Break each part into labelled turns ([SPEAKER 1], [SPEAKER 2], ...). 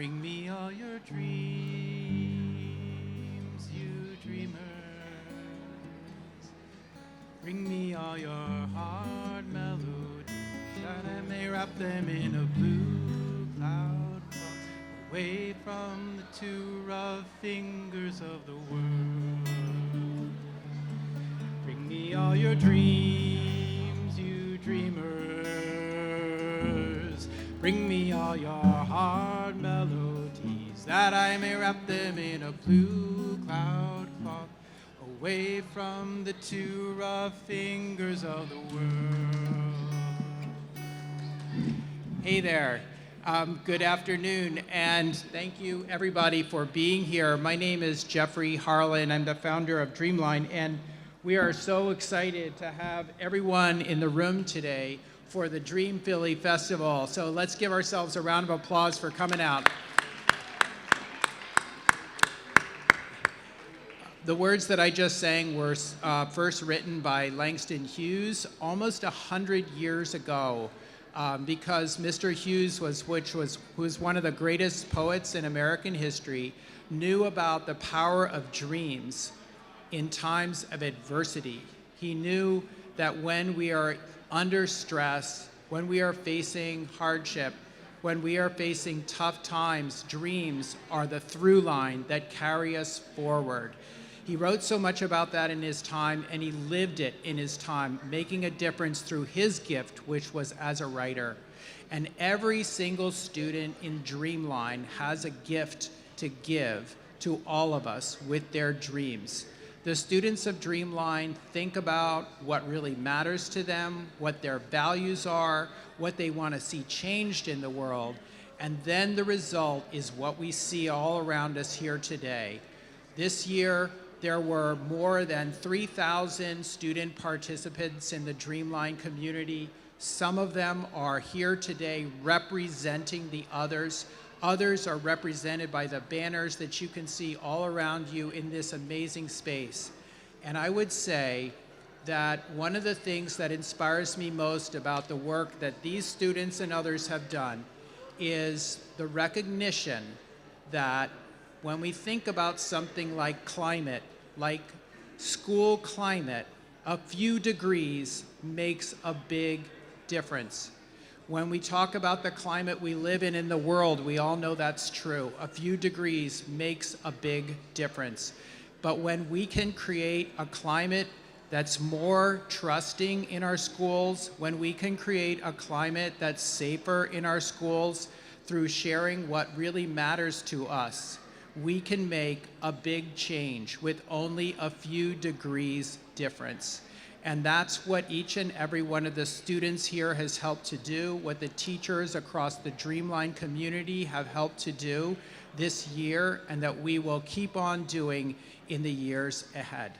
[SPEAKER 1] Bring me all your dreams, you dreamers. Bring me all your hard melodies, that I may wrap them in a blue cloud, away from the too rough fingers of the world. Bring me all your dreams, you dreamers. Bring me all your hard melodies, that I may wrap them in a blue cloud cloth, away from the too rough fingers of the world. Hey there. Good afternoon, and thank you everybody for being here. My name is Jeffrey Harlan. I'm the founder of Dreamline, and we are so excited to have everyone in the room today for the Dream Philly Festival. So let's give ourselves a round of applause for coming out. The words that I just sang were first written by Langston Hughes almost 100 years ago, because Mr. Hughes who was one of the greatest poets in American history, knew about the power of dreams in times of adversity. He knew that when we are under stress, when we are facing hardship, when we are facing tough times, dreams are the through line that carry us forward. He wrote so much about that in his time, and he lived it in his time, making a difference through his gift, which was as a writer. And every single student in Dreamline has a gift to give to all of us with their dreams. The students of Dreamline think about what really matters to them, what their values are, what they want to see changed in the world, and then the result is what we see all around us here today. This year, there were more than 3,000 student participants in the Dreamline community. Some of them are here today representing the others. Others are represented by the banners that you can see all around you in this amazing space. And I would say that one of the things that inspires me most about the work that these students and others have done is the recognition that when we think about something like climate, like school climate, a few degrees makes a big difference. When we talk about the climate we live in the world, we all know that's true. A few degrees makes a big difference. But when we can create a climate that's more trusting in our schools, when we can create a climate that's safer in our schools through sharing what really matters to us, we can make a big change with only a few degrees difference. And that's what each and every one of the students here has helped to do, what the teachers across the Dreamline community have helped to do this year, and that we will keep on doing in the years ahead.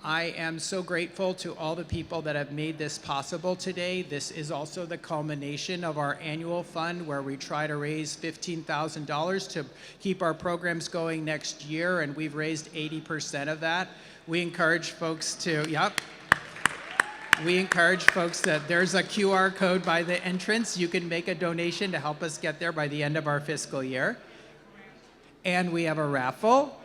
[SPEAKER 1] I am so grateful to all the people that have made this possible today. This is also the culmination of our annual fund, where we try to raise $15,000 to keep our programs going next year, and we've raised 80% of that. We encourage folks that there's a QR code by the entrance. You can make a donation to help us get there by the end of our fiscal year. And we have a raffle.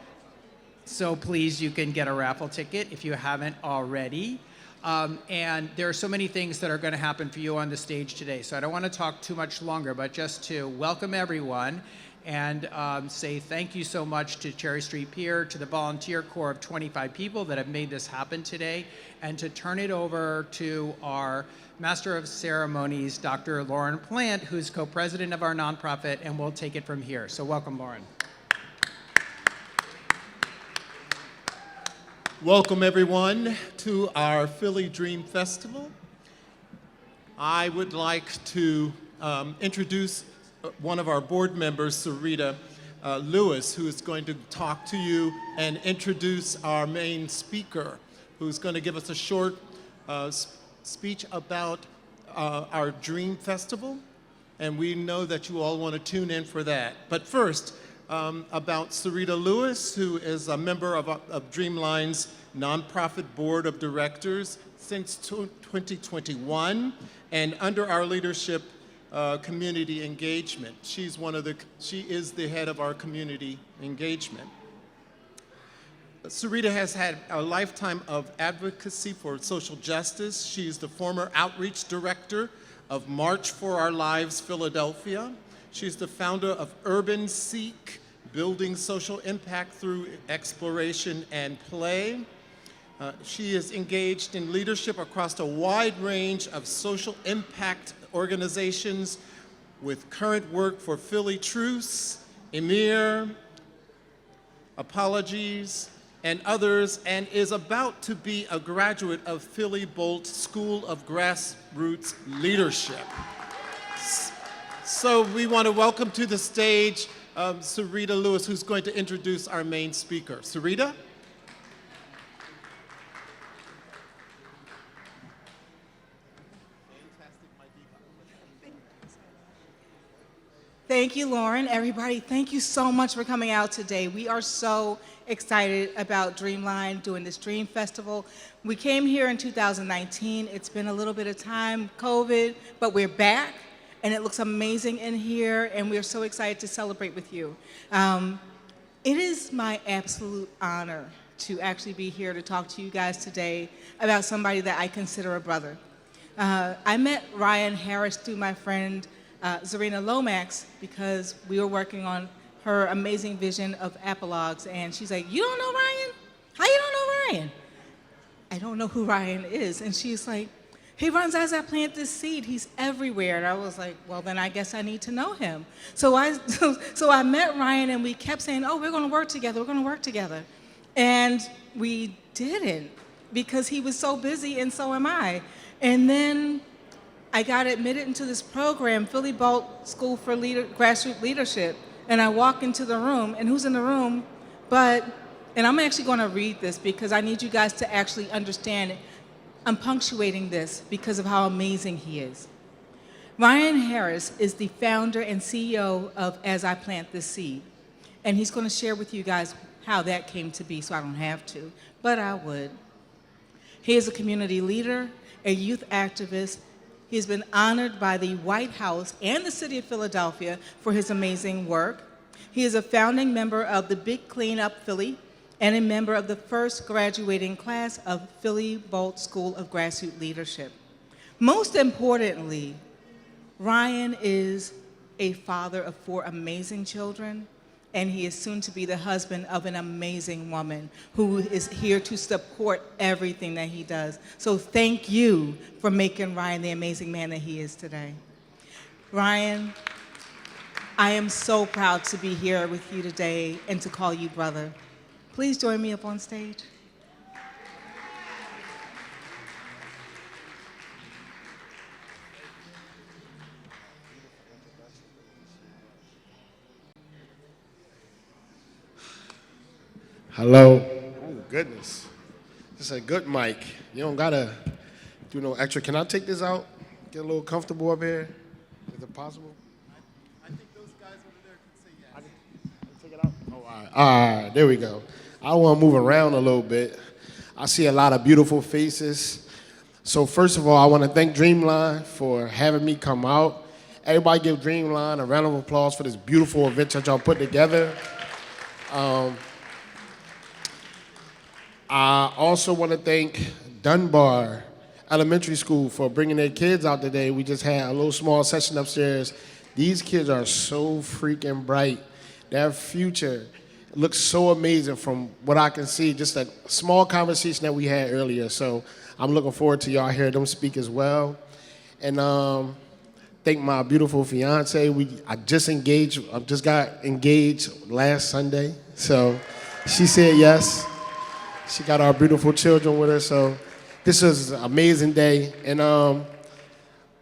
[SPEAKER 1] So please, you can get a raffle ticket if you haven't already. And there are so many things that are going to happen for you on the stage today. So I don't want to talk too much longer, but just to welcome everyone and say thank you so much to Cherry Street Pier, to the volunteer corps of 25 people that have made this happen today, and to turn it over to our Master of Ceremonies, Dr. Lourin Plant, who's co-president of our nonprofit, and we'll take it from here. So welcome, Lourin.
[SPEAKER 2] Welcome, everyone, to our Philly Dream Festival. I would like to introduce one of our board members, Sarita Lewis, who is going to talk to you and introduce our main speaker, who's going to give us a short speech about our Dream Festival. And we know that you all want to tune in for that. But first, about Sarita Lewis, who is a member of Dreamline's nonprofit board of directors since 2021. And under our leadership, community engagement. She is the head of our community engagement. Sarita has had a lifetime of advocacy for social justice. She is the former outreach director of March for Our Lives Philadelphia. She's the founder of Urban Seek, building social impact through exploration and play. She is engaged in leadership across a wide range of social impact organizations with current work for Philly Truce, Emir, Apologies, and others, and is about to be a graduate of Philly Bolt School of Grassroots Leadership. So we want to welcome to the stage Sarita Lewis, who's going to introduce our main speaker. Sarita?
[SPEAKER 3] Thank you, Lourin. Everybody, thank you so much for coming out today. We are so excited about Dreamline doing this Dream Festival. We came here in 2019. It's been a little bit of time, COVID, but we're back, and it looks amazing in here, and we're so excited to celebrate with you. It is my absolute honor to actually be here to talk to you guys today about somebody that I consider a brother. I met Ryan Harris through my friend Zarina Lomax because we were working on her amazing vision of apologues, and she's like, "You don't know Ryan? How you don't know Ryan?" I don't know who Ryan is, and she's like, "He runs As I Plant This Seed. He's everywhere." And I was like, "Well, then I guess I need to know him." So I met Ryan, and we kept saying, "Oh, we're going to work together. We're going to work together," and we didn't because he was so busy, and so am I. And then I got admitted into this program, Philly Bolt School for Grassroots Leadership, and I walk into the room, and who's in the room? And I'm actually going to read this because I need you guys to actually understand it. I'm punctuating this because of how amazing he is. Ryan Harris is the founder and CEO of As I Plant This Seed, and he's going to share with you guys how that came to be, so I don't have to, but I would. He is a community leader, a youth activist. He has been honored by the White House and the City of Philadelphia for his amazing work. He is a founding member of the Big Clean Up Philly and a member of the first graduating class of Philly Bolt School of Grassroots Leadership. Most importantly, Ryan is a father of 4 amazing children, and he is soon to be the husband of an amazing woman who is here to support everything that he does. So thank you for making Ryan the amazing man that he is today. Ryan, I am so proud to be here with you today and to call you brother. Please join me up on stage.
[SPEAKER 4] Hello. Oh, goodness. This is a good mic. You don't gotta do no extra. Can I take this out? Get a little comfortable up here? Is it possible?
[SPEAKER 2] I think those guys over there can say yes.
[SPEAKER 4] I can take it out? Oh, all right. All right, there we go. I want to move around a little bit. I see a lot of beautiful faces. So first of all, I want to thank Dreamline for having me come out. Everybody give Dreamline a round of applause for this beautiful event that y'all put together. I also want to thank Dunbar Elementary School for bringing their kids out today. We just had a little small session upstairs. These kids are so freaking bright. Their future looks so amazing from what I can see, just a small conversation that we had earlier. So I'm looking forward to y'all hearing them speak as well. And thank my beautiful fiance. I just got engaged last Sunday. So she said yes. She got our beautiful children with her, so this was an amazing day. And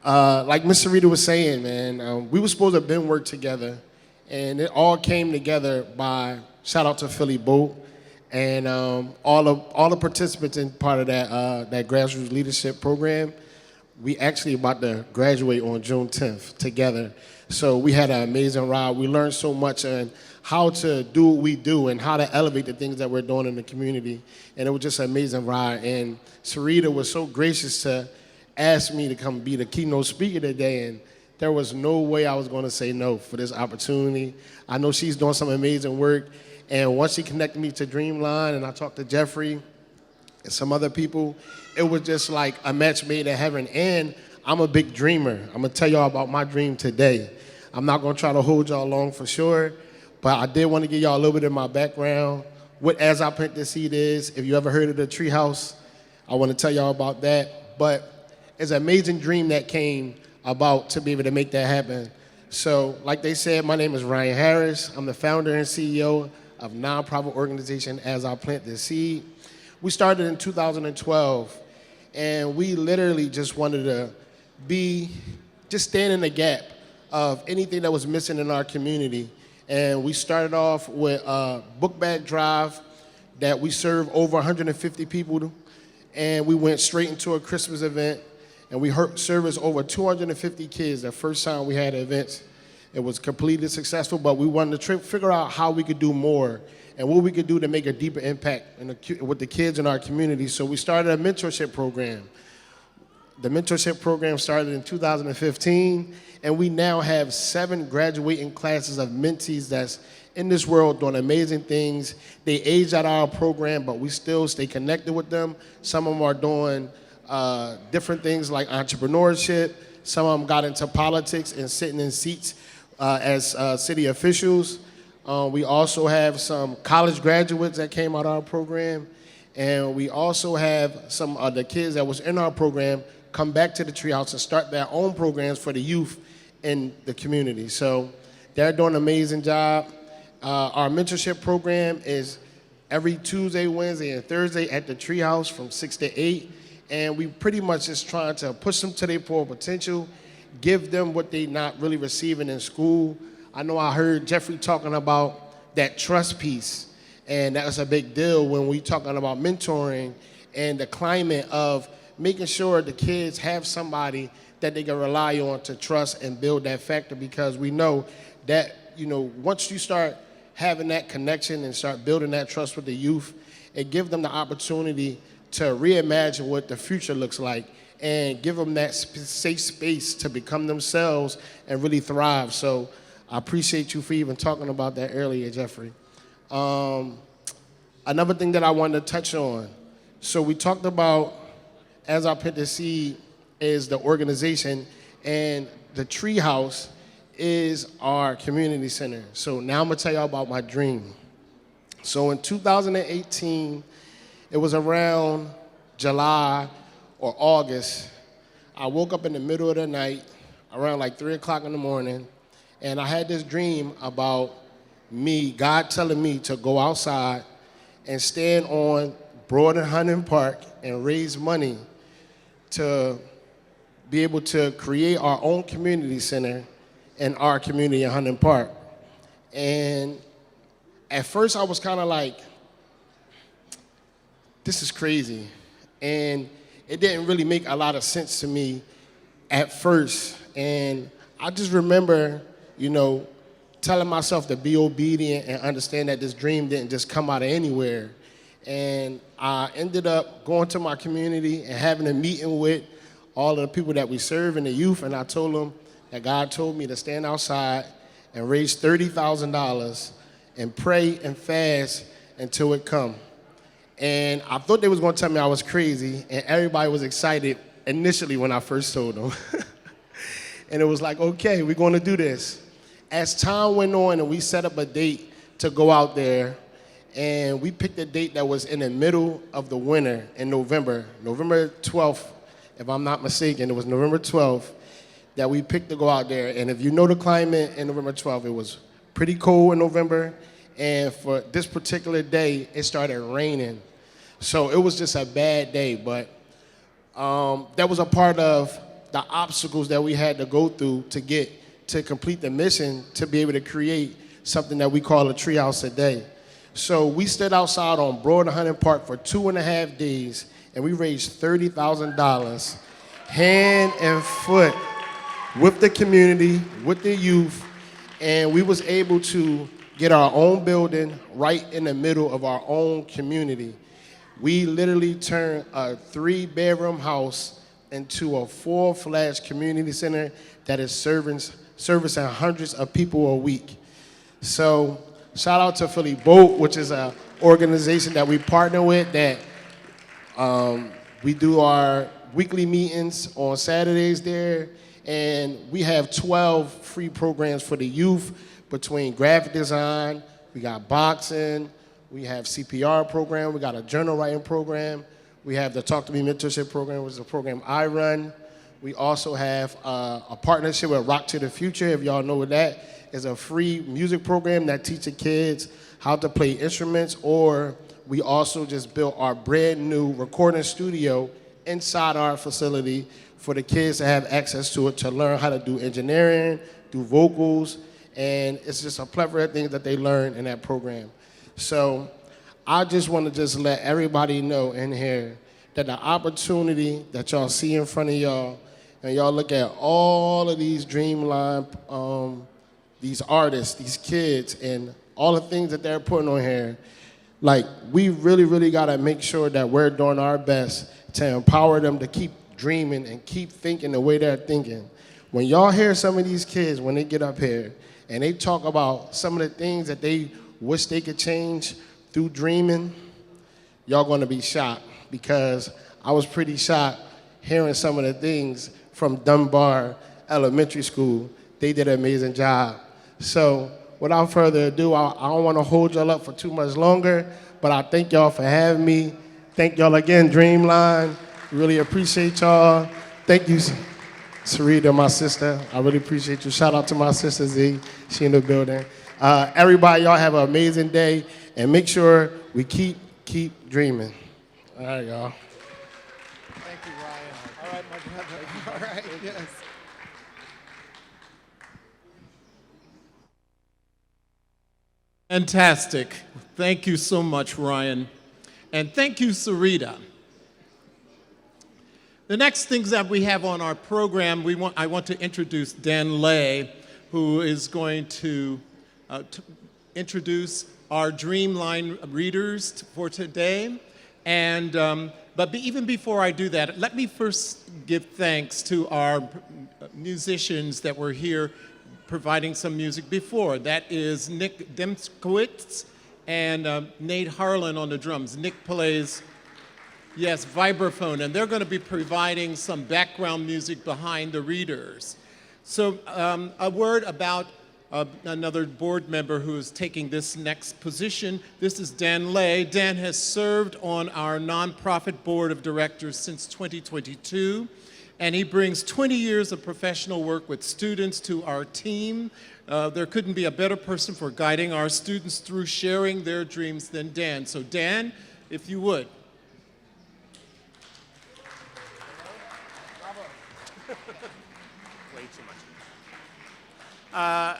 [SPEAKER 4] like Miss Sarita was saying, man, we were supposed to have been work together, and it all came together by shout out to Philly Bolt and all the participants in part of that grassroots leadership program. We actually about to graduate on June 10th together. So we had an amazing ride. We learned so much on how to do what we do and how to elevate the things that we're doing in the community. And it was just an amazing ride. And Sarita was so gracious to ask me to come be the keynote speaker today. And there was no way I was going to say no for this opportunity. I know she's doing some amazing work. And once she connected me to Dreamline and I talked to Jeffrey and some other people, it was just like a match made in heaven. And I'm a big dreamer. I'm going to tell y'all about my dream today. I'm not going to try to hold y'all long for sure, but I did want to give y'all a little bit of my background, what As I Plant the Seed is. If you ever heard of the treehouse, I want to tell y'all about that. But it's an amazing dream that came about to be able to make that happen. So like they said, my name is Ryan Harris. I'm the founder and CEO of nonprofit organization As I Plant the Seed. We started in 2012, and we literally just wanted to just stand in the gap of anything that was missing in our community. And we started off with a book bag drive that we served over 150 people, and we went straight into a Christmas event, and we serviced over 250 kids the first time we had events. It was completely successful, but we wanted to figure out how we could do more and what we could do to make a deeper impact with the kids in our community. So we started a mentorship program. The mentorship program started in 2015, and we now have 7 graduating classes of mentees that's in this world doing amazing things. They age out of our program, but we still stay connected with them. Some of them are doing different things like entrepreneurship. Some of them got into politics and sitting in seats as city officials. We also have some college graduates that came out of our program, and we also have some of the kids that was in our program come back to the treehouse and start their own programs for the youth in the community. So they're doing an amazing job. Our mentorship program is every Tuesday, Wednesday, and Thursday at the treehouse from 6 to 8, and we pretty much just trying to push them to their full potential, give them what they're not really receiving in school. I know I heard Jeffrey talking about that trust piece, and that was a big deal when we talking about mentoring and the climate of making sure the kids have somebody that they can rely on to trust and build that factor, because we know that, once you start having that connection and start building that trust with the youth, it gives them the opportunity to reimagine what the future looks like and give them that safe space to become themselves and really thrive. So I appreciate you for even talking about that earlier, Jeffrey. Another thing that I wanted to touch on. So we talked about As I Plant the Seed is the organization, and the treehouse is our community center. So now I'm gonna tell y'all about my dream. So in 2018, it was around July or August, I woke up in the middle of the night, around like 3 o'clock in the morning, and I had this dream about God telling me to go outside and stand on Broad and Hunting Park and raise money to be able to create our own community center in our community in Hunting Park. And at first I was kind of like, this is crazy. And it didn't really make a lot of sense to me at first. And I just remember, telling myself to be obedient and understand that this dream didn't just come out of anywhere. And I ended up going to my community and having a meeting with all of the people that we serve and the youth, and I told them that God told me to stand outside and raise $30,000 and pray and fast until it come. And I thought they was gonna tell me I was crazy, and everybody was excited initially when I first told them. And it was like, okay, we're gonna do this. As time went on and we set up a date to go out there, and we picked a date that was in the middle of the winter in November 12th, if I'm not mistaken. It was November 12th that we picked to go out there. And if you know the climate in November 12th, it was pretty cold in November. And for this particular day, it started raining. So it was just a bad day, but that was a part of the obstacles that we had to go through to complete the mission, to be able to create something that we call a treehouse a day. So we stood outside on Broad and Hunting Park for 2.5 days, and we raised $30,000, hand and foot, with the community, with the youth, and we was able to get our own building right in the middle of our own community. We literally turned a 3-bedroom house into a full-fledged community center that is servicing hundreds of people a week. So shout out to Philly Boat, which is an organization that we partner with that we do our weekly meetings on Saturdays there, and we have 12 free programs for the youth between graphic design, we got boxing, we have CPR program, we got a journal writing program, we have the Talk to Me mentorship program, which is a program I run. We also have a partnership with Rock to the Future, if y'all know what that is, a free music program that teaches kids how to play instruments, or we also just built our brand new recording studio inside our facility for the kids to have access to it to learn how to do engineering, do vocals, and it's just a plethora of things that they learn in that program. So I just want to just let everybody know in here that the opportunity that y'all see in front of y'all, and y'all look at all of these Dreamline, these artists, these kids, and all the things that they're putting on here, like, we really, really got to make sure that we're doing our best to empower them to keep dreaming and keep thinking the way they're thinking. When y'all hear some of these kids, when they get up here, and they talk about some of the things that they wish they could change through dreaming, y'all gonna be shocked, because I was pretty shocked hearing some of the things from Dunbar Elementary School. They did an amazing job. So without further ado, I don't wanna hold y'all up for too much longer, but I thank y'all for having me. Thank y'all again, Dreamline. Really appreciate y'all. Thank you, Sarita, my sister. I really appreciate you. Shout out to my sister Z. She in the building. Everybody, y'all have an amazing day, and make sure we keep dreaming. All right, y'all.
[SPEAKER 2] Thank you, Ryan. All right, my brother. All right, yes. Fantastic. Thank you so much, Ryan. And thank you, Sarita. The next things that we have on our program, I want to introduce Dan Lay, who is going to introduce our Dreamline readers for today. And but even before I do that, let me first give thanks to our musicians that were here providing some music before. That is Nick Demskowitz and Nate Harlan on the drums. Nick plays, yes, vibraphone, and they're going to be providing some background music behind the readers. So a word about another board member who is taking this next position. This is Dan Lay. Dan has served on our nonprofit board of directors since 2022, and he brings 20 years of professional work with students to our team. There couldn't be a better person for guiding our students through sharing their dreams than Dan. So Dan, if you would.
[SPEAKER 5] Way too much.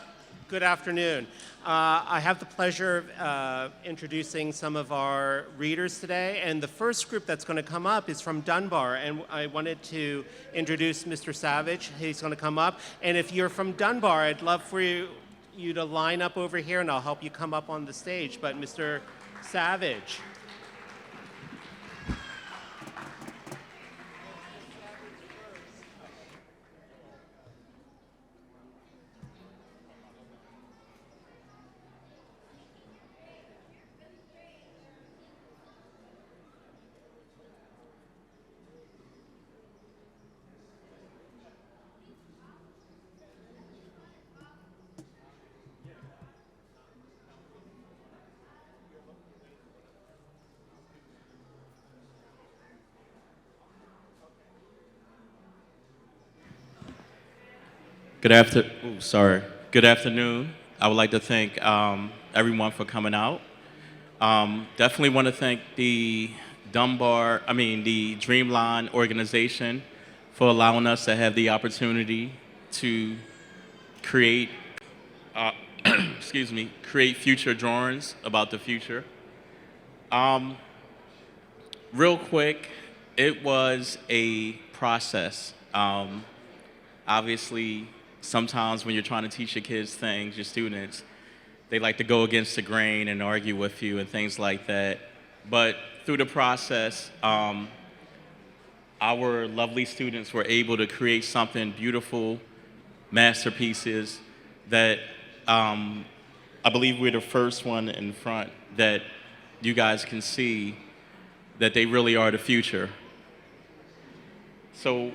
[SPEAKER 5] Good afternoon. I have the pleasure of introducing some of our readers today, and the first group that's going to come up is from Dunbar, and I wanted to introduce Mr. Savage. He's going to come up, and if you're from Dunbar, I'd love for you to line up over here, and I'll help you come up on the stage. But Mr. Savage.
[SPEAKER 6] Good afternoon. I would like to thank everyone for coming out. Definitely want to thank the Dreamline organization for allowing us to have the opportunity to create, create future drawings about the future. Real quick, it was a process. Obviously, sometimes when you're trying to teach your kids things, your students, they like to go against the grain and argue with you and things like that. But through the process, I our lovely students were able to create something beautiful, masterpieces that I believe we're the first one in front that you guys can see that they really are the future. So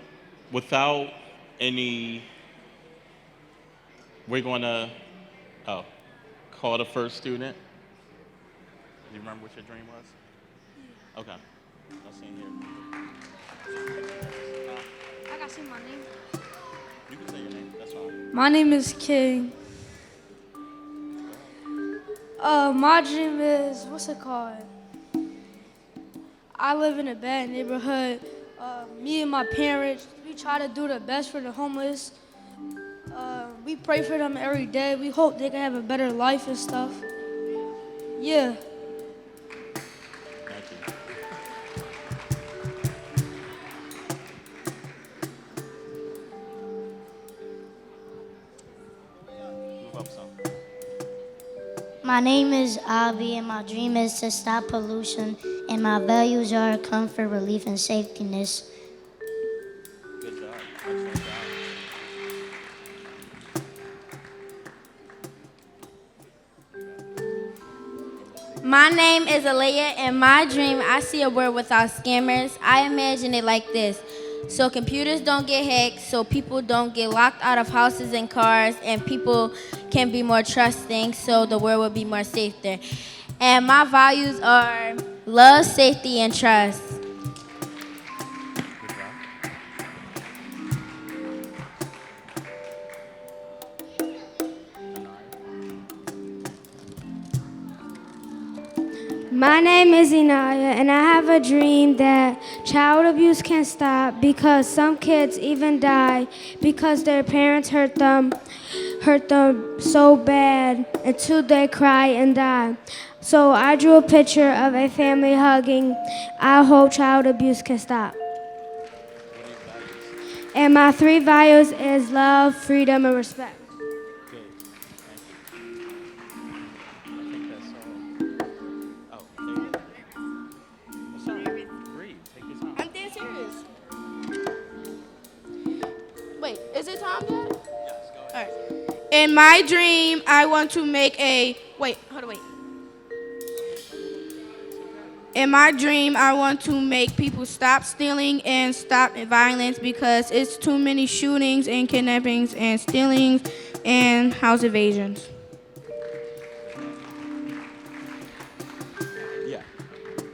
[SPEAKER 6] without any, we're going to call the first student. Do you remember what your dream was? Okay. Let's see here.
[SPEAKER 7] I got to say my name.
[SPEAKER 6] You can say your name. That's fine.
[SPEAKER 7] My name is King. My dream is, what's it called? I live in a bad neighborhood. Me and my parents, we try to do the best for the homeless. We pray for them every day. We hope they can have a better life and stuff. Yeah.
[SPEAKER 6] Thank you. Move up some.
[SPEAKER 8] My name is Avi, and my dream is to stop pollution, and my values are comfort, relief, and safetyness.
[SPEAKER 6] Good job. Excellent job.
[SPEAKER 9] My name is Alea, and my dream, I see a world without scammers. I imagine it like this. So computers don't get hacked, so people don't get locked out of houses and cars, and people can be more trusting, so the world will be more safe there. And my values are love, safety, and trust.
[SPEAKER 7] My name is Inaya, and I have a dream that child abuse can stop because some kids even die because their parents hurt them so bad until they cry and die. So I drew a picture of a family hugging. I hope child abuse can stop. And my 3 values is love, freedom, and respect.
[SPEAKER 6] Good. Thank you. I think that's all. Oh, there you go. What's up? Breathe. Take your time.
[SPEAKER 9] I'm dead serious. Wait, is it time yet?
[SPEAKER 6] Yes, go ahead.
[SPEAKER 9] All right. In my dream, I want to make a, wait. In my dream, I want to make people stop stealing and stop violence because it's too many shootings and kidnappings and stealings and house evasions.
[SPEAKER 6] Yeah.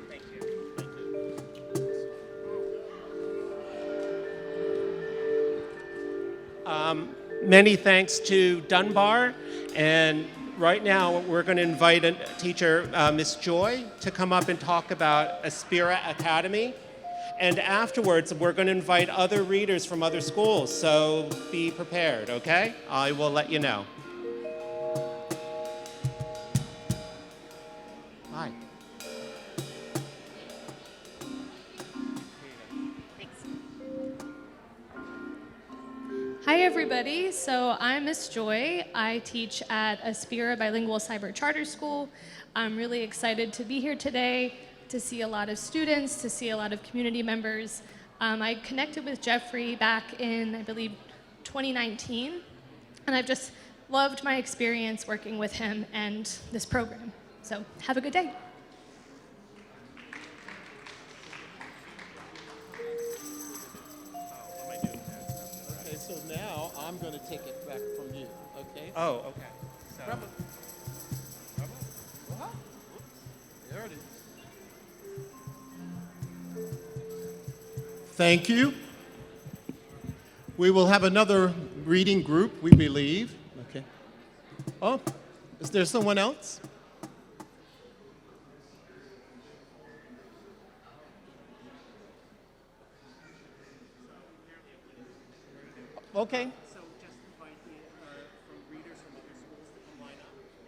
[SPEAKER 6] Thank you. Thank you.
[SPEAKER 5] Many thanks to Dunbar, and right now we're going to invite a teacher, Miss Joy, to come up and talk about Aspira Academy. And afterwards, we're going to invite other readers from other schools, so be prepared, okay? I will let you know. Hi.
[SPEAKER 10] Hi everybody, so I'm Miss Joy. I teach at Aspira Bilingual Cyber Charter School. I'm really excited to be here today to see a lot of students, to see a lot of community members. I connected with Jeffrey back in, I believe, 2019, and I've just loved my experience working with him and this program. So have a good day.
[SPEAKER 2] Okay, so now I'm going to take it back from you, okay?
[SPEAKER 5] Oh, okay. So,
[SPEAKER 2] There it is. Thank you. We will have another reading group, we believe. Okay. Oh, is there someone else? Okay.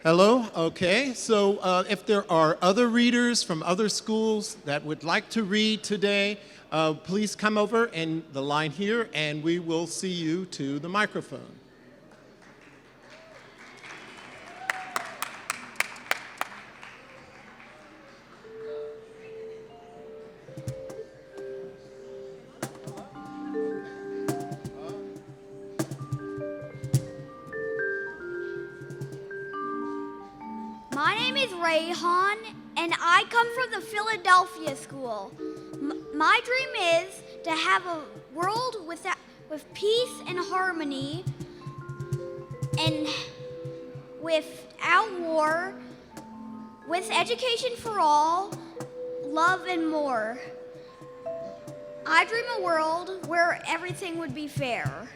[SPEAKER 2] Hello, okay. So if there are other readers from other schools that would like to read today, please come over in the line here and we will see you to the microphone.
[SPEAKER 11] name is Rayhan, and I come from the Philadelphia school. My dream is to have a world with peace and harmony, and without war, with education for all, love, and more. I dream a world where everything would be fair.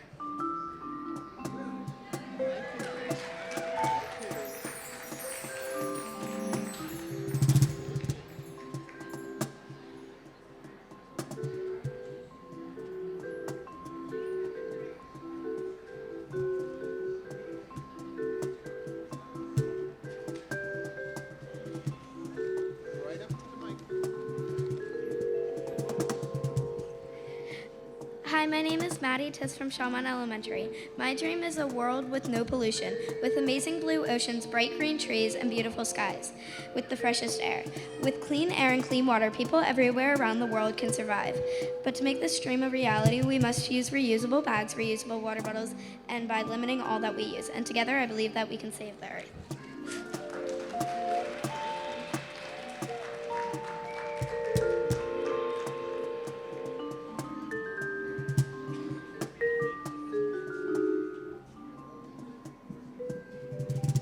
[SPEAKER 12] Hi, my name is Maddie Tiss from Shawmont Elementary. My dream is a world with no pollution, with amazing blue oceans, bright green trees, and beautiful skies, with the freshest air. With clean air and clean water, people everywhere around the world can survive. But to make this dream a reality, we must use reusable bags, reusable water bottles, and by limiting all that we use. And together, I believe that we can save the earth.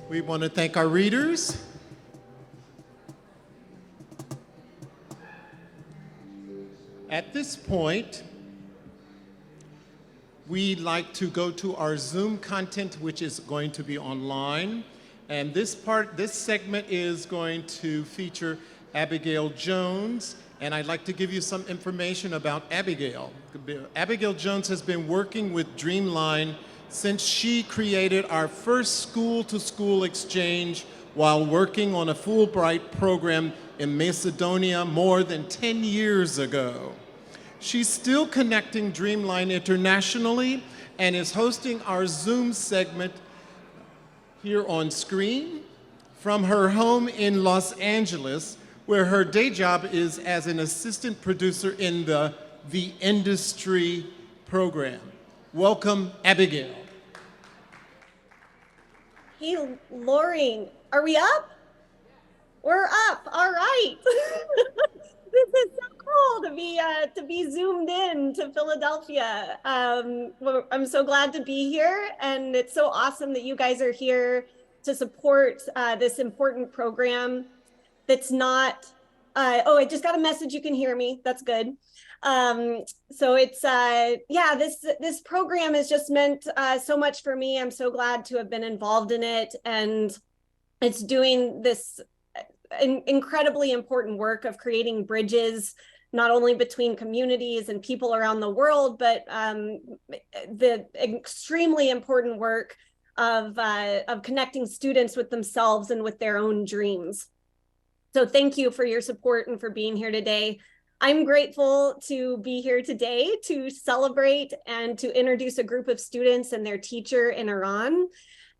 [SPEAKER 2] We want to thank our readers. At this point, we'd like to go to our Zoom content, which is going to be online. And this segment is going to feature Abigail Jones. And I'd like to give you some information about Abigail. Abigail Jones has been working with Dreamline since she created our first school-to-school exchange while working on a Fulbright program in Macedonia more than 10 years ago. She's still connecting Dreamline internationally and is hosting our Zoom segment here on screen from her home in Los Angeles, where her day job is as an assistant producer in the Industry program. Welcome, Abigail.
[SPEAKER 13] Hey, Lourin, are we up? We're up, all right. This is so cool to be zoomed in to Philadelphia. I'm so glad to be here, and it's so awesome that you guys are here to support this important program that's not, oh, I just got a message, you can hear me, that's good. So it's, yeah, this program has just meant so much for me. I'm so glad to have been involved in it, and it's doing this incredibly important work of creating bridges, not only between communities and people around the world, but the extremely important work of connecting students with themselves and with their own dreams. So thank you for your support and for being here today. I'm grateful to be here today to celebrate and to introduce a group of students and their teacher in Iran,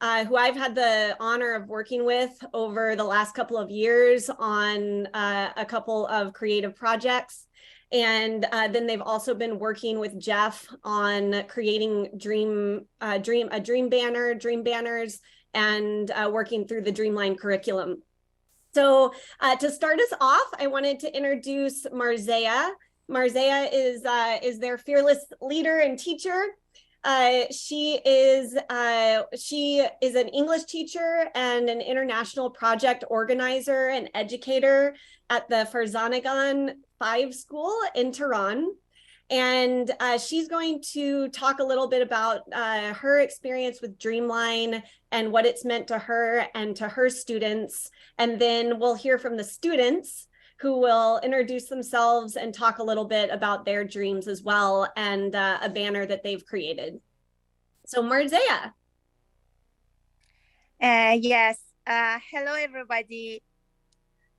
[SPEAKER 13] who I've had the honor of working with over the last couple of years on a couple of creative projects. And then they've also been working with Jeff on creating dream banners, and working through the Dreamline curriculum. So to start us off, I wanted to introduce Marzea. Marzea is their fearless leader and teacher. She is an English teacher and an international project organizer and educator at the Farzanegan 5 school in Tehran. And she's going to talk a little bit about her experience with Dreamline and what it's meant to her and to her students. And then we'll hear from the students, who will introduce themselves and talk a little bit about their dreams as well, and a banner that they've created. So Marzea.
[SPEAKER 14] Yes. Hello, everybody.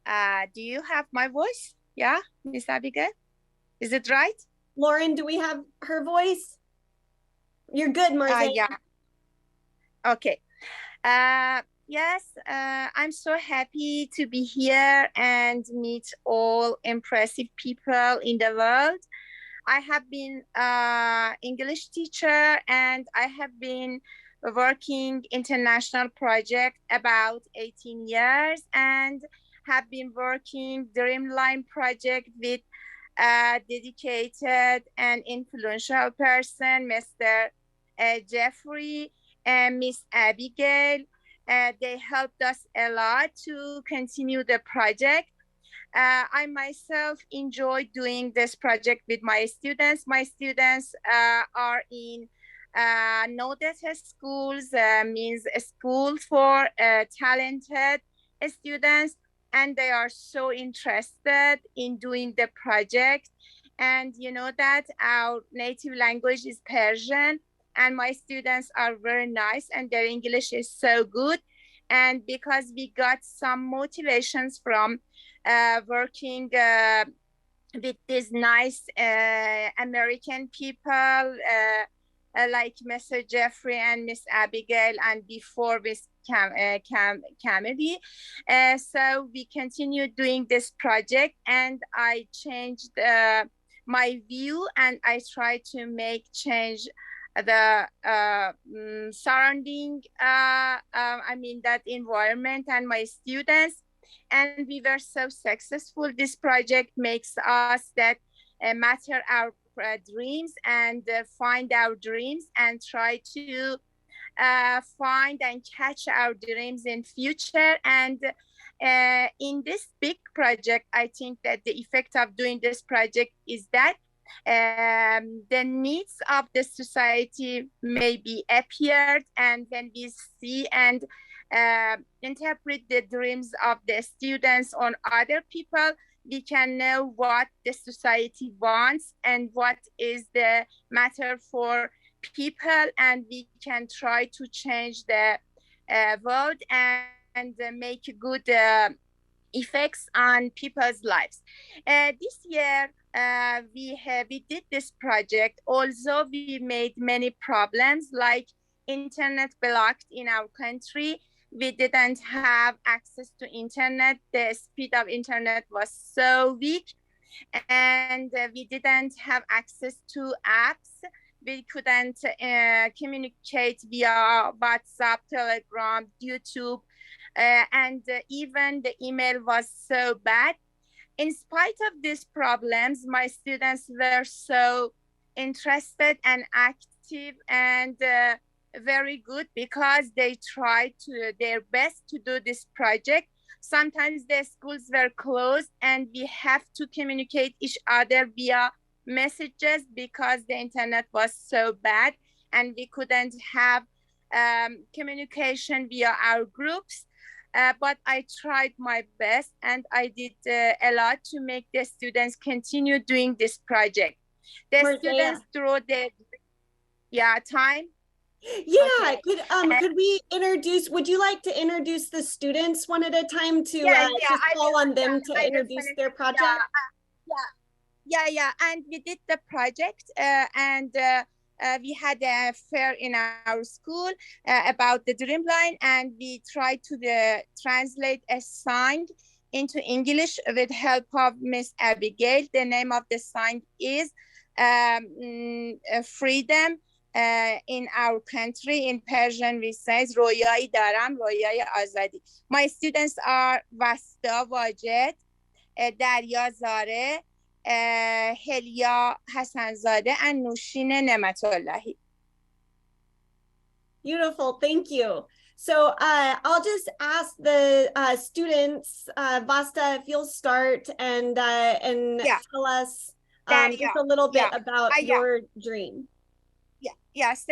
[SPEAKER 14] Do you have my voice? Yeah, Miss Abigail? Is it right?
[SPEAKER 13] Lourin, do we have her voice? You're good, Marzea.
[SPEAKER 14] Yeah. Okay. Yes, I'm so happy to be here and meet all impressive people in the world. I have been English teacher, and I have been working international project about 18 years and have been working Dreamline project with a dedicated and influential person, Mr. Jeffrey and Miss Abigail. They helped us a lot to continue the project. I myself enjoy doing this project with my students. My students are in noted schools, means a school for talented students, and they are so interested in doing the project. And you know that our native language is Persian, and my students are very nice and their English is so good. And because we got some motivations from working with these nice American people like Mr. Jeffrey and Miss Abigail, and before Miss Camille. So we continued doing this project, and I changed my view, and I tried to make change the surrounding, that environment and my students. And we were so successful. This project makes us that matter our dreams and find our dreams and try to find and catch our dreams in future. And in this big project, I think that the effect of doing this project is that the needs of the society may be appeared, and when we see and interpret the dreams of the students on other people, we can know what the society wants and what is the matter for people, and we can try to change the world and make good effects on people's lives. This year, we did this project. Also, we made many problems, like internet blocked in our country. We didn't have access to internet. The speed of internet was so weak, and we didn't have access to apps. We couldn't communicate via WhatsApp, Telegram, YouTube, and even the email was so bad. In spite of these problems, my students were so interested and active and very good, because they tried their best to do this project. Sometimes the schools were closed and we have to communicate each other via messages because the internet was so bad, and we couldn't have communication via our groups. But I tried my best, and I did a lot to make the students continue doing this project. The students through the time.
[SPEAKER 13] Yeah, okay. Could we introduce, would you like to introduce the students one at a time to just call on them to introduce their project?
[SPEAKER 14] Yeah, and we did the project, and we had a fair in our school about the Dreamline, and we tried to translate a sign into English with help of Miss Abigail. The name of the sign is freedom. In our country, in Persian, we say رویایی دارم، رویای آزادی. My students are Vasta Wajed, Darya Zare, Helia Hassanzade, and Nushin Nematullahi.
[SPEAKER 13] Beautiful, thank you. So I'll just ask the students, Vasta, if you'll start and tell us just a little bit about your dream.
[SPEAKER 14] Yes,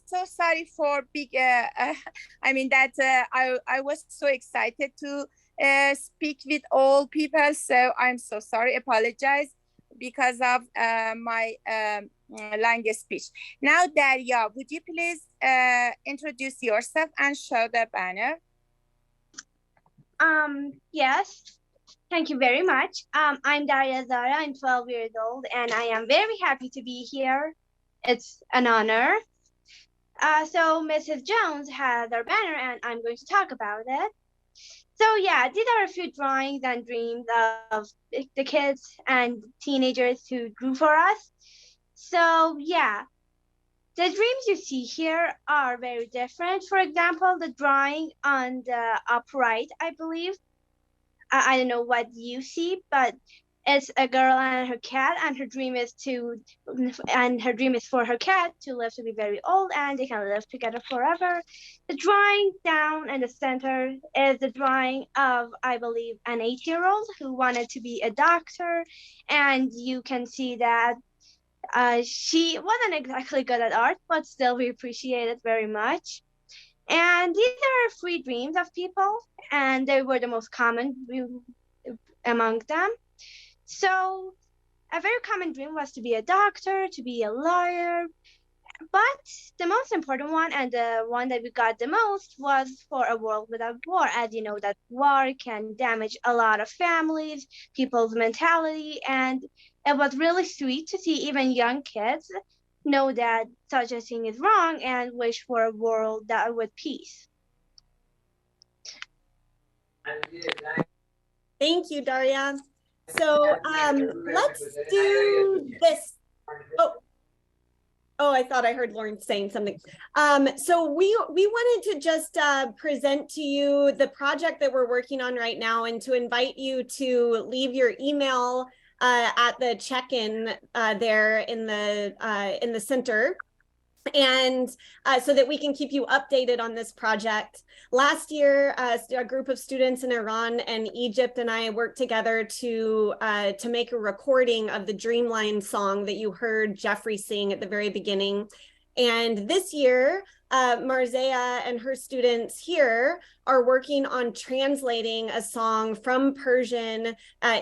[SPEAKER 14] so sorry for big, I was so excited to speak with all people, so I'm so sorry, apologize because of my long speech. Now, Darya, would you please introduce yourself and show the banner?
[SPEAKER 15] Yes, thank you very much. I'm Darya Zara, I'm 12 years old, and I am very happy to be here. It's an honor. So Mrs. Jones has our banner, and I'm going to talk about it. So yeah, these are a few drawings and dreams of the kids and teenagers who drew for us. So yeah, The dreams you see here are very different. For example, the drawing on the upright, I believe. I don't know what you see, but it's a girl and her cat, and her dream is for her cat to live to be very old, and they can live together forever. The drawing down in the center is the drawing of, I believe, an 8-year-old who wanted to be a doctor, and you can see that she wasn't exactly good at art, but still we appreciate it very much. And these are 3 dreams of people, and they were the most common among them. So a very common dream was to be a doctor, to be a lawyer, but the most important one, and the one that we got the most, was for a world without war. As you know, that war can damage a lot of families, people's mentality, and it was really sweet to see even young kids know that such a thing is wrong and wish for a world that with peace.
[SPEAKER 13] Thank you, Daria. So let's do this. Oh, I thought I heard Lauren saying something. So we wanted to just present to you the project that we're working on right now, and to invite you to leave your email at the check-in there in the center, and so that we can keep you updated on this project. Last year, a group of students in Iran and Egypt and I worked together to make a recording of the Dreamline song that you heard Jeffrey sing at the very beginning. And this year, Marzea and her students here are working on translating a song from Persian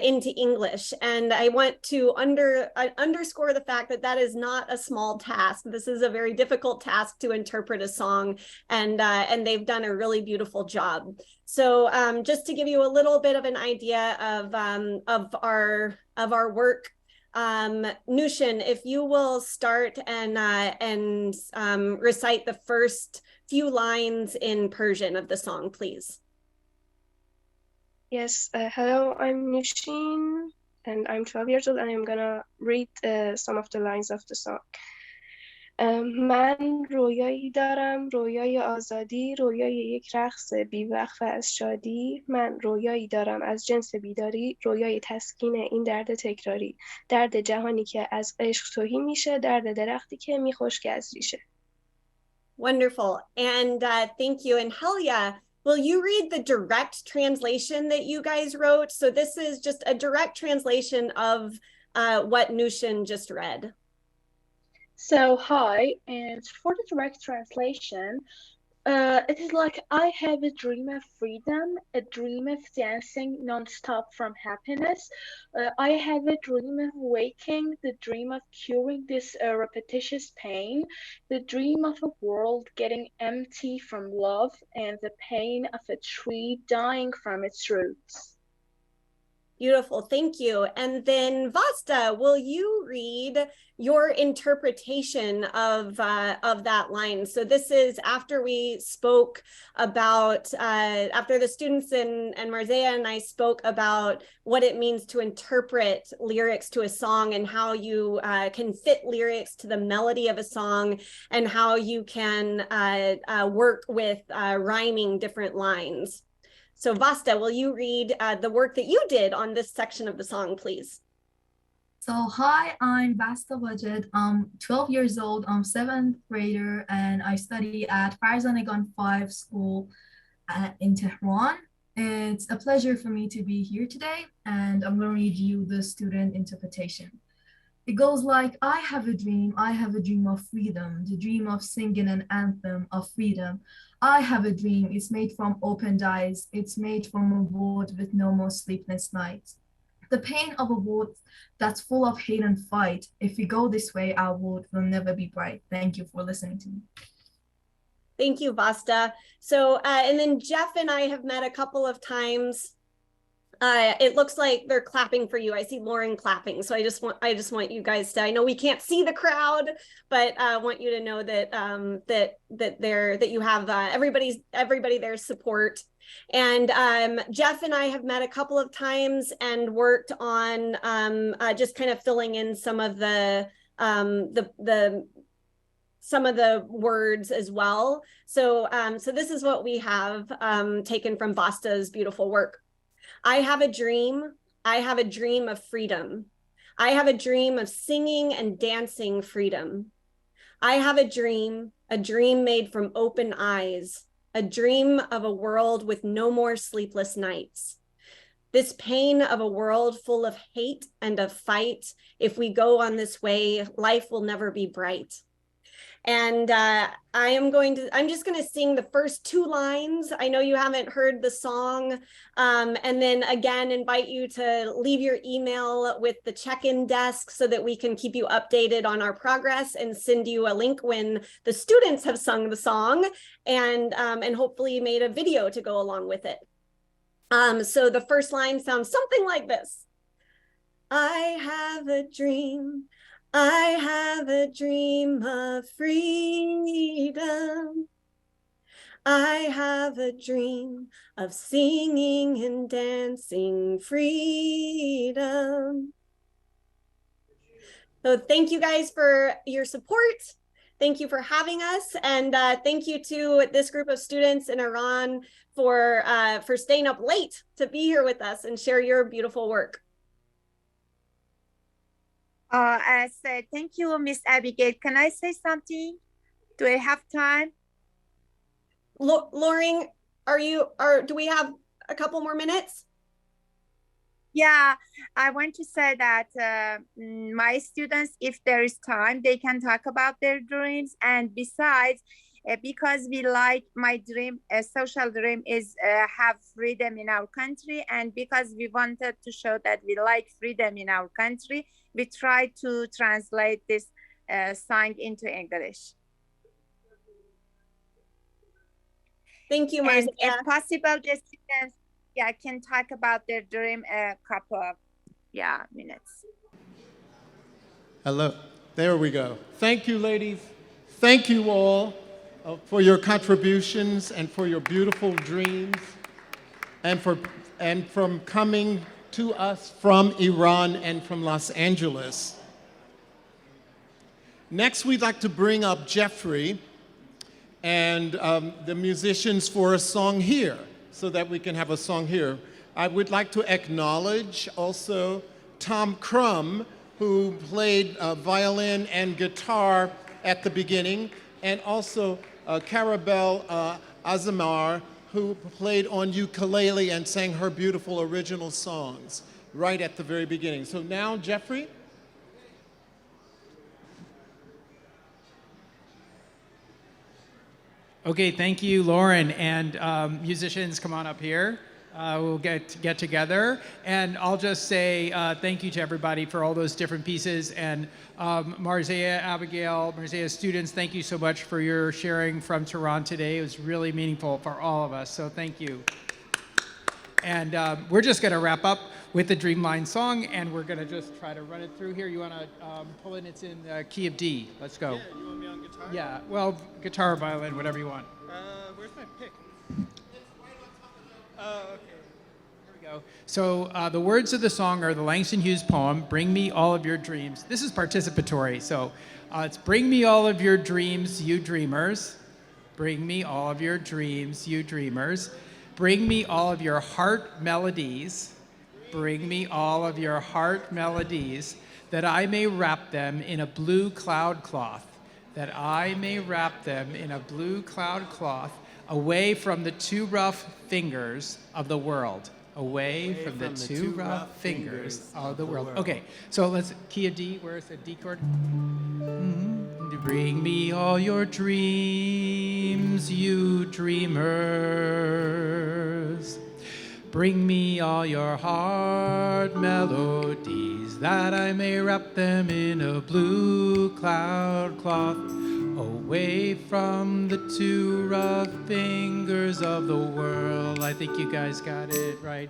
[SPEAKER 13] into English. And I want to underscore the fact that that is not a small task. This is a very difficult task to interpret a song, and they've done a really beautiful job. So just to give you a little bit of an idea of our work, Nushin, if you will start and recite the first few lines in Persian of the song, please.
[SPEAKER 16] Yes, hello, I'm Nushin, and I'm 12 years old, and I'm gonna read some of the lines of the song. من رویایی دارم، رویای آزادی، رویای یک رقص بی‌وقفه از شادی. من رویایی دارم از جنس بیداری، رویای تسکین این درد تکراری. درد جهانی که از عشق تهی میشه، درد درختی که میخشک از ریشه.
[SPEAKER 13] Wonderful, and thank you. And Helia, will you read the direct translation that you guys wrote? So this is just a direct translation of what Nushin just read.
[SPEAKER 17] So hi, and for the direct translation, it is like I have a dream of freedom, a dream of dancing non-stop from happiness. I have a dream of waking, the dream of curing this repetitious pain, the dream of a world getting empty from love, and the pain of a tree dying from its roots.
[SPEAKER 13] Beautiful, thank you. And then Vasta, will you read your interpretation of that line? So this is after we spoke about, after the students and Marzea and I spoke about what it means to interpret lyrics to a song, and how you can fit lyrics to the melody of a song, and how you can work with rhyming different lines. So Vasta, will you read the work that you did on this section of the song, please?
[SPEAKER 18] So hi, I'm Vasta Wajid. I'm 12 years old. I'm 7th grader, and I study at Farzanegan 5 school in Tehran. It's a pleasure for me to be here today, and I'm going to read you the student interpretation. It goes like, I have a dream of freedom, the dream of singing an anthem of freedom. I have a dream, it's made from opened eyes, it's made from a world with no more sleepless nights. The pain of a world that's full of hate and fight. If we go this way, our world will never be bright. Thank you for listening to me.
[SPEAKER 13] Thank you, Vasta. So, and then Jeff and I have met a couple of times. It looks like they're clapping for you. I see Lourin clapping. So I just want you guys to, I know we can't see the crowd, but I want you to know that that you have everybody there's support. And Jeff and I have met a couple of times and worked on just kind of filling in some of the some of the words as well. So, so this is what we have taken from Basta's beautiful work. I have a dream. I have a dream of freedom. I have a dream of singing and dancing freedom. I have a dream made from open eyes, a dream of a world with no more sleepless nights. This pain of a world full of hate and of fight, if we go on this way, life will never be bright. And I'm just gonna sing the first 2 lines. I know you haven't heard the song, and then again, invite you to leave your email with the check-in desk so that we can keep you updated on our progress and send you a link when the students have sung the song and hopefully made a video to go along with it. So the first line sounds something like this. I have a dream. I have a dream of freedom. I have a dream of singing and dancing freedom. So thank you guys for your support. Thank you for having us. And thank you to this group of students in Iran for staying up late to be here with us and share your beautiful work.
[SPEAKER 14] Thank you, Miss Abigail. Can I say something? Do I have time?
[SPEAKER 13] Lourin, do we have a couple more minutes?
[SPEAKER 14] Yeah, I want to say that my students, if there is time, they can talk about their dreams. And besides, because we like my dream, a social dream is have freedom in our country. And because we wanted to show that we like freedom in our country, we try to translate this song into English.
[SPEAKER 13] Thank you, Marcia.
[SPEAKER 14] And if possible, the students can talk about their dream a couple of minutes.
[SPEAKER 2] Hello. There we go. Thank you, ladies. Thank you all for your contributions and for your beautiful dreams and from coming to us from Iran and from Los Angeles. Next, we'd like to bring up Jeffrey and the musicians for a song here, so that we can have a song here. I would like to acknowledge also Tom Crum, who played violin and guitar at the beginning, and also Carabelle Azamar, who played on ukulele and sang her beautiful original songs right at the very beginning. So now, Jeffrey.
[SPEAKER 1] Okay, thank you, Lourin. And musicians, come on up here. We'll get together. And I'll just say thank you to everybody for all those different pieces. And Marcia, Abigail, Marcia students, thank you so much for your sharing from Tehran today. It was really meaningful for all of us, so thank you. And we're just gonna wrap up with the Dreamline song, and we're gonna just try to run it through here. You wanna pull in, it's in key of D. Let's go.
[SPEAKER 2] Yeah, you want me on guitar?
[SPEAKER 1] Yeah, well, guitar, violin, whatever you want.
[SPEAKER 2] Where's my pick? Oh, okay.
[SPEAKER 1] Here we go. So the words of the song are the Langston Hughes poem, Bring Me All of Your Dreams. This is participatory, so it's bring me all of your dreams, you dreamers. Bring me all of your dreams, you dreamers. Bring me all of your heart melodies. Bring me all of your heart melodies, that I may wrap them in a blue cloud cloth, that I may wrap them in a blue cloud cloth, away from the too rough fingers of the world. Away from the too rough fingers of the world. Okay, so let's, key of D, where's the D chord? Bring me all your dreams, you dreamers. Bring me all your heart melodies, that I may wrap them in a blue cloud cloth, away from the too rough fingers of the world. I think you guys got it right.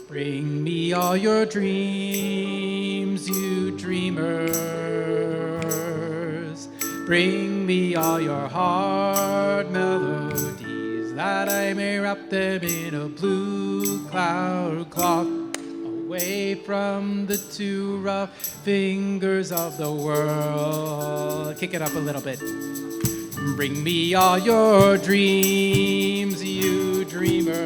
[SPEAKER 1] Bring me all your dreams, you dreamers. Bring me all your heart melodies, that I may wrap them in a blue cloud cloth, away from the two rough fingers of the world. Kick it up a little bit. Bring me all your dreams, you dreamers.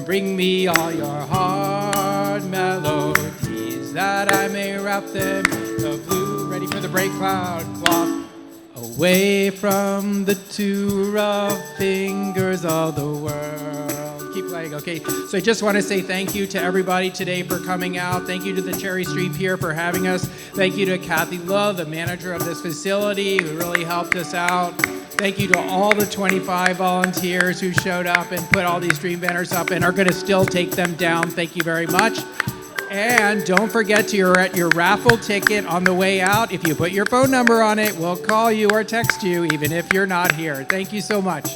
[SPEAKER 1] Bring me all your hard melodies, that I may wrap them in the blue, ready for the break cloud cloth. Away from the two rough fingers of the world. Keep playing, okay. So I just want to say thank you to everybody today for coming out. Thank you to the Cherry Street Pier for having us. Thank you to Kathy Love, the manager of this facility, who really helped us out. Thank you to all the 25 volunteers who showed up and put all these dream banners up and are going to still take them down. Thank you very much. And don't forget to your raffle ticket on the way out. If you put your phone number on it, we'll call you or text you even if you're not here. Thank you so much.